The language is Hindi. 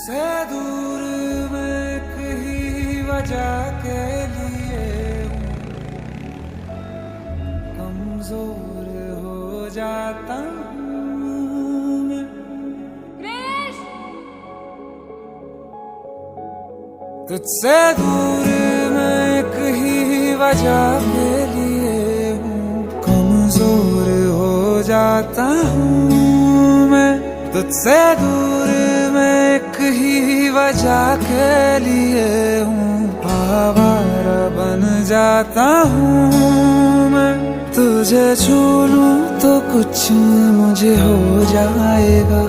तुझसे दूर मैं कहीं वजह के लिए कमजोर हो जाता हूँ मैं। तुझसे दूर मैं कहीं वजह के लिए कमजोर हो जाता हूँ मैं। तुझसे दूर मैं कहीं वजह के लिए आवारा बन जाता हूँ मैं। तुझे छू लूं तो कुछ मुझे हो जाएगा।